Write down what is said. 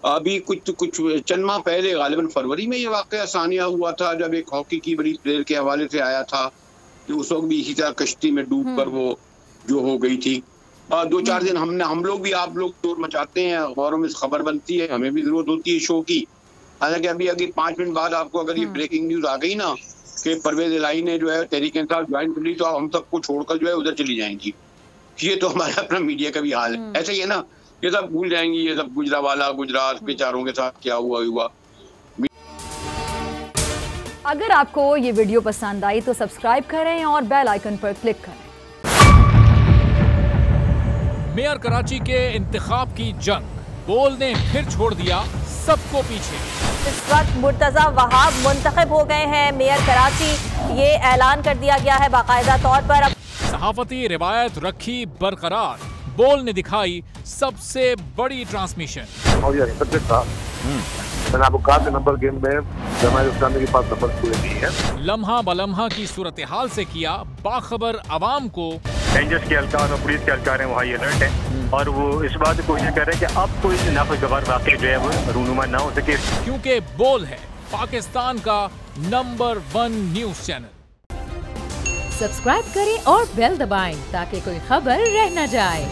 अभी कुछ चंद माह पहले गालिबन फरवरी में ये वाकया सानिया हुआ था, जब एक हॉकी की बड़ी प्लेयर के हवाले से आया था कि उस वक्त भी इसी तरह कश्ती में डूब कर वो जो हो गई थी। 2-4 दिन हम लोग भी, आप लोग शोर मचाते हैं, अखबारों में खबर बनती है, हमें भी जरूरत होती है शो की। हालांकि अभी 5 मिनट बाद आपको अगर ये ब्रेकिंग न्यूज आ गई ना कि परवेज इलाही ने जो है तहरीक इंसाफ ज्वाइन कर ली, तो हम सबको छोड़कर जो है उधर चली जाएंगी। ये तो हमारा अपना मीडिया का भी हाल है। ऐसा ही है ना, ये सब भूल जाएंगी, ये सब गुजरावाला गुजरात बेचारों के साथ क्या हुआ। अगर आपको ये वीडियो पसंद आई तो सब्सक्राइब करें और बेल आइकन पर क्लिक करें। मेयर कराची के इंतखाब की जंग, बोल ने फिर छोड़ दिया सबको पीछे। इस वक्त मुर्तजा वहाब मुंतखब हो गए हैं मेयर कराची, ये ऐलान कर दिया गया है बाकायदा तौर पर। सहाफती रिवायत रखी बरकरार, बोल ने दिखाई सबसे बड़ी ट्रांसमिशन। और ये था मैंने आपको कहा नंबर गेम में जमात इस्लामी के पास नंबर पूरे नहीं है। लम्हा बलम्हा की सूरत हाल से किया बाखबर अवाम को। रेंजर्स के एहलकार और पुलिस के एहलकार हैं, वहाँ अलर्ट है और वो इस बात की कोशिश कर रहे हैं कि अब कोई नाखुशगवार वाक़या जो है वो रूनुमा ना हो सके, क्योंकि बोल है पाकिस्तान का नंबर 1 न्यूज चैनल। सब्सक्राइब करें और बेल दबाएं ताकि कोई खबर रह न जाए।